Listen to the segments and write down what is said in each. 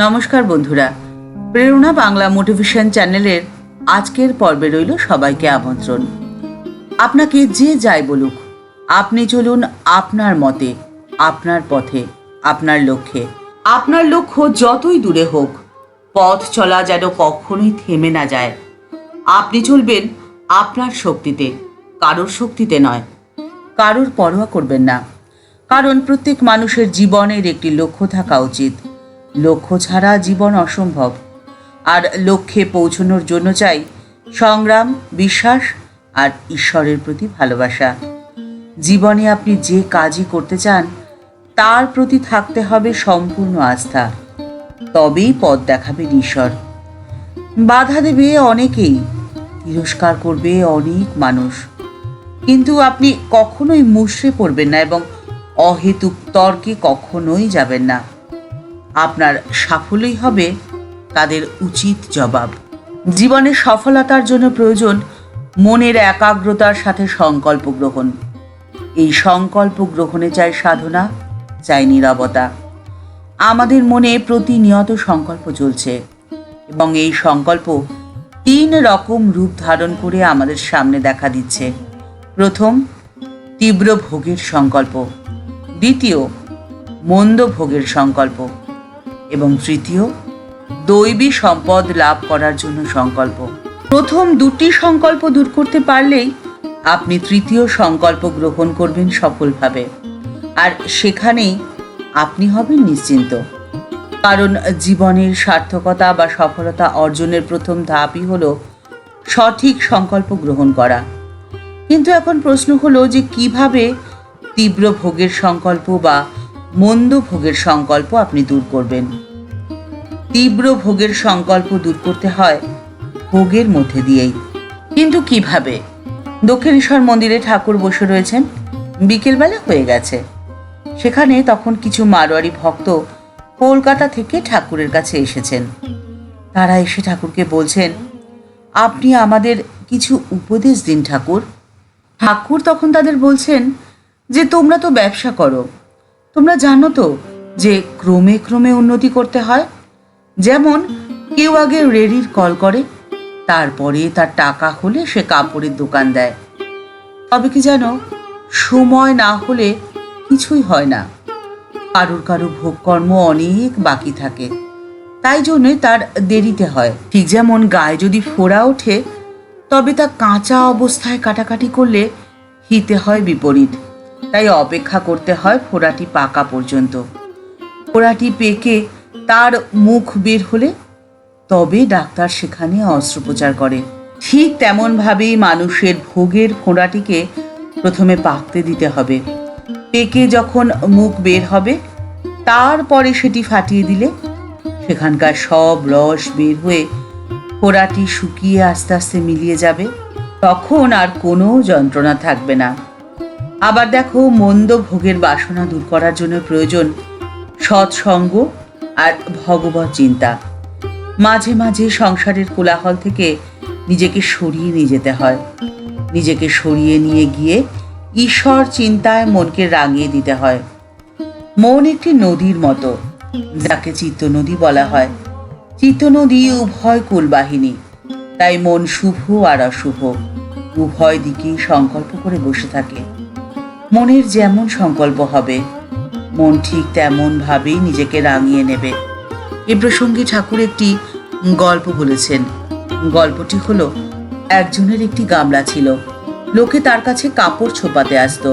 নমস্কার বন্ধুরা, প্রেরণা বাংলা মোটিভেশন চ্যানেলের আজকের পর্বে রইল সবাইকে আমন্ত্রণ। আপনাকে যে যাই বলুক, আপনি চলুন আপনার মতে, আপনার পথে, আপনার লক্ষ্যে। আপনার লক্ষ্য যতই দূরে হোক, পথ চলা যেন কখনোই থেমে না যায়। আপনি চলবেন আপনার শক্তিতে, কারোর শক্তিতে নয়। কারোর পরোয়া করবেন না, কারণ প্রত্যেক মানুষের জীবনের একটি লক্ষ্য থাকা উচিত। লক্ষ্য ছাড়া জীবন অসম্ভব। আর লক্ষ্যে পৌঁছানোর জন্য চাই সংগ্রাম, বিশ্বাস আর ঈশ্বরের প্রতি ভালোবাসা। জীবনে আপনি যে কাজই করতে চান তার প্রতি থাকতে হবে সম্পূর্ণ আস্থা, তবেই পথ দেখাবেন ঈশ্বর। বাধা দেবে অনেকেই, তিরস্কার করবে অনেক মানুষ, কিন্তু আপনি কখনোই মুষড়ে পড়বেন না এবং অহেতুক তর্কে কখনোই যাবেন না। আপনার সাফল্যই হবে তাদের উচিত জবাব। জীবনে সফলতার জন্য প্রয়োজন মনের একাগ্রতার সাথে সংকল্প গ্রহণ। এই সংকল্প গ্রহণে চাই সাধনা, চাই নীরবতা। আমাদের মনে প্রতিনিয়ত সংকল্প চলছে এবং এই সংকল্প 3 রকম রূপ ধারণ করে আমাদের সামনে দেখা দিচ্ছে। প্রথম, তীব্র ভোগের সংকল্প। দ্বিতীয়, মন্দ ভোগের সংকল্প। এবং তৃতীয়, দৈবী সম্পদ লাভ করার জন্য সংকল্প। প্রথম 2টি সংকল্প দূর করতে পারলেই আপনি তৃতীয় সংকল্প গ্রহণ করবেন সফলভাবে, আর সেখানেই আপনি হবেন নিশ্চিন্ত। কারণ জীবনের সার্থকতা বা সফলতা অর্জনের প্রথম ধাপই হলো সঠিক সংকল্প গ্রহণ করা। কিন্তু এখন প্রশ্ন হলো যে কিভাবে তীব্র ভোগের সংকল্প বা মন্দ ভোগের সংকল্প আপনি দূর করবেন। তীব্র ভোগের সংকল্প দূর করতে হয় ভোগের মধ্যে দিয়েই। কিন্তু কিভাবে? দক্ষিণেশ্বর মন্দিরে ঠাকুর বসে রয়েছেন, বিকেলবেলা হয়ে গেছে। সেখানে তখন কিছু মারোয়ারি ভক্ত কলকাতা থেকে ঠাকুরের কাছে এসেছেন। তারা এসে ঠাকুরকে বলছেন, আপনি আমাদের কিছু উপদেশ দিন ঠাকুর। ঠাকুর তখন তাদের বলছেন যে তোমরা তো ব্যবসা করো, তোমরা জানো তো যে ক্রমে ক্রমে উন্নতি করতে হয়। যেমন কেউ আগে রেডির কল করে, তারপরে তার টাকা হলে সে কাপড়ের দোকান দেয়। তবে কি জানো, সময় না হলে কিছুই হয় না। কারুর কারুর ভোগকর্ম অনেক বাকি থাকে, তাই জন্যই তার দেরিতে হয়। ঠিক যেমন গায়ে যদি ফোড়া ওঠে, তবে তা কাঁচা অবস্থায় কাটাকাটি করলে হিতে হয় বিপরীত। তাই অপেক্ষা করতে হয় ফোড়াটি পাকা পর্যন্ত। ফোড়াটি পেকে তার মুখ বের হলে তবে ডাক্তার সেখানে অস্ত্রোপচার করে। ঠিক তেমনভাবেই মানুষের ভোগের ফোঁড়াটিকে প্রথমে পাকতে দিতে হবে। পেকে যখন মুখ বের হবে, তারপরে সেটি ফাটিয়ে দিলে সেখানকার সব রস বের হয়ে ফোঁড়াটি শুকিয়ে আস্তে আস্তে মিলিয়ে যাবে। তখন আর কোনো যন্ত্রণা থাকবে না। আবার দেখো, মন্দ ভোগের বাসনা দূর করার জন্য প্রয়োজন সৎসঙ্গ আর ভগবত চিন্তা। মাঝে মাঝে সংসারের কোলাহল থেকে নিজেকে সরিয়ে নিয়ে যেতে হয়। নিজেকে সরিয়ে নিয়ে গিয়ে ঈশ্বর চিন্তায় মনকে রাঙিয়ে দিতে হয়। মন একটি নদীর মতো, যাকে চিত্ত নদী বলা হয়। চিত্ত নদী উভয় কুলবাহিনী, তাই মন শুভ আর অশুভ উভয় দিকেই সংকল্প করে বসে থাকে। মনের যেমন সংকল্প হবে, মন ঠিক তেমন ভাবেই নিজেকে রাঙিয়ে নেবে। এ প্রসঙ্গে ঠাকুর একটি গল্প বলেছেন। গল্পটি হলো, একজনের একটি গামলা ছিল। লোকে তার কাছে কাপড় ছোপাতে আসতো।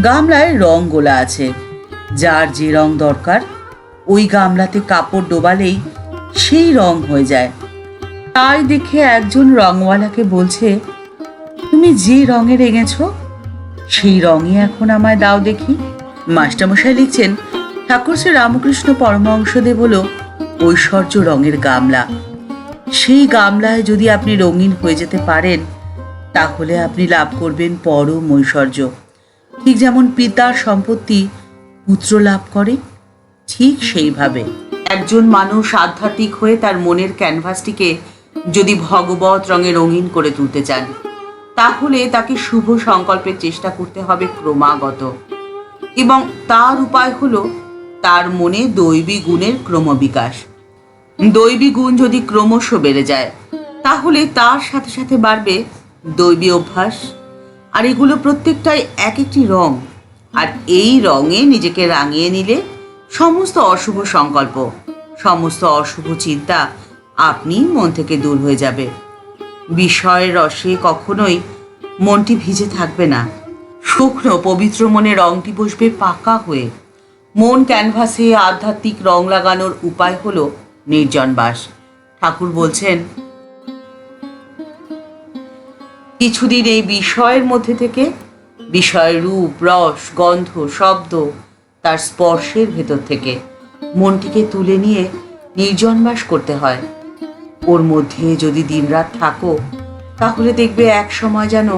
গামলায় রং গোলা আছে, যার যে রং দরকার ওই গামলাতে কাপড় ডোবালেই সেই রং হয়ে যায়। তাই দেখে একজন রংওয়ালাকে বলছে, তুমি যে রঙে রেঙেছ সেই রঙই এখন আমায় দাও দেখি। মাস্টারমশাই লিখছেন, ঠাকুর শ্রী রামকৃষ্ণ পরমহংসদেব হলো ঐশ্বর্য রঙের গামলা। সেই গামলায় যদি আপনি রঙিন হয়ে যেতে পারেন, তাহলে আপনি লাভ করবেন পরম ঐশ্বর্য। ঠিক যেমন পিতার সম্পত্তি পুত্র লাভ করে, ঠিক সেইভাবে একজন মানুষ আধ্যাত্মিক হয়ে তার মনের ক্যানভাসটিকে যদি ভগবত রঙে রঙিন করে তুলতে চান, তাহলে তাকে শুভ সংকল্পের চেষ্টা করতে হবে ক্রমাগত। এবং তার উপায় হলো তার মনে দৈবী গুণের ক্রমবিকাশ। দৈবী গুণ যদি ক্রমশ বেড়ে যায়, তাহলে তার সাথে সাথে বাড়বে দৈবী অভ্যাস। আর এগুলো প্রত্যেকটাই এক একটি রং। আর এই রঙে নিজেকে রাঙিয়ে নিলে সমস্ত অশুভ সংকল্প, সমস্ত অশুভ চিন্তা আপনি মন থেকে দূর হয়ে যাবে। বিষয়ের রসে কখনোই মনটি ভিজে থাকবে না। শুকনো পবিত্র মনে রংটি বসবে পাকা হয়ে। মন ক্যানভাসে আধ্যাত্মিক রং লাগানোর উপায় হলো নির্জন বাস। ঠাকুর বলছেন, কিছুদিন এই বিষয়ের মধ্যে থেকে, বিষয়ের রূপ, রস, গন্ধ, শব্দ, তার স্পর্শের ভেতর থেকে মনটিকে তুলে নিয়ে নির্জন বাস করতে হয়। ওর মধ্যে যদি দিনরাত থাকো, তাহলে দেখবে এক সময় যেন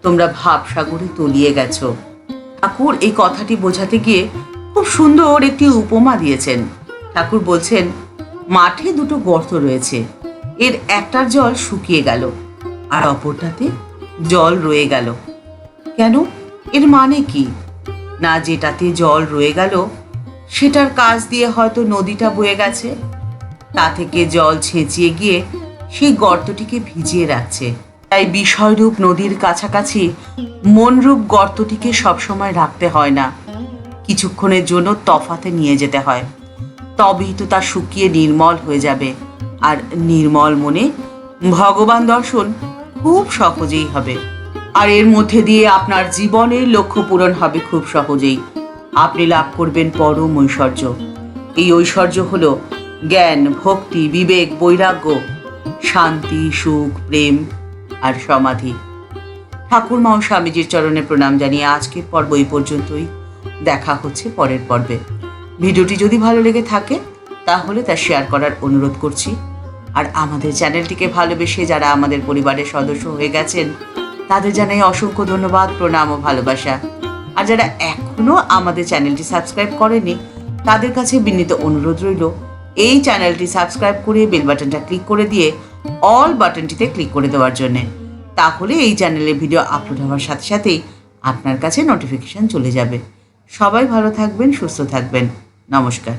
তোমরা ভাবসাগরে তলিয়ে গেছো। ঠাকুর এই কথাটি বোঝাতে গিয়ে খুব সুন্দর একটি উপমা দিয়েছেন। ঠাকুর বলছেন, মাঠে দুটো গর্ত রয়েছে, এর একটার জল শুকিয়ে গেল আর অপরটাতে জল রয়ে গেল। কেন? এর মানে কি? না, যেটাতে জল রয়ে গেল সেটার কাছ দিয়ে হয়তো নদীটা বয়ে গেছে, তা থেকে জল ছেঁচিয়ে গিয়ে সেই গর্তটিকে ভিজিয়ে রাখছে। তাই বিষয়রূপ নদীর কাছাকাছি মনরূপ গর্তটিকে সবসময় রাখতে হয় না, কিছুক্ষণের জন্য তফাতে নিয়ে যেতে হয়। তবেই তো তা শুকিয়ে নির্মল হয়ে যাবে। আর নির্মল মনে ভগবান দর্শন খুব সহজেই হবে। আর এর মধ্যে দিয়ে আপনার জীবনের লক্ষ্য পূরণ হবে খুব সহজেই। আপনি লাভ করবেন পরম ঐশ্বর্য। এই ঐশ্বর্য হলো জ্ঞান, ভক্তি, বিবেক, বৈরাগ্য, শান্তি, সুখ, প্রেম আর সমাধি। ঠাকুরমা ও স্বামীজির চরণে প্রণাম জানিয়ে আজকের পর্ব এই পর্যন্তই। দেখা হচ্ছে পরের পর্বে। ভিডিওটি যদি ভালো লেগে থাকে তাহলে তা শেয়ার করার অনুরোধ করছি। আর আমাদের চ্যানেলটিকে ভালোবেসে যারা আমাদের পরিবারের সদস্য হয়ে গেছেন, তাদের জানাই অসংখ্য ধন্যবাদ, প্রণাম ও ভালোবাসা। আর যারা এখনো আমাদের চ্যানেলটি সাবস্ক্রাইব করেনি, তাদের কাছে বিনীত অনুরোধ রইল এই চ্যানেলটি সাবস্ক্রাইব করে বেল বাটনটা ক্লিক করে দিয়ে অল বাটনটিতে ক্লিক করে দেওয়ার জন্যে। তাহলে এই চ্যানেলে ভিডিও আপলোড হওয়ার সাথে সাথেই আপনার কাছে নোটিফিকেশন চলে যাবে। সবাই ভালো থাকবেন, সুস্থ থাকবেন। নমস্কার।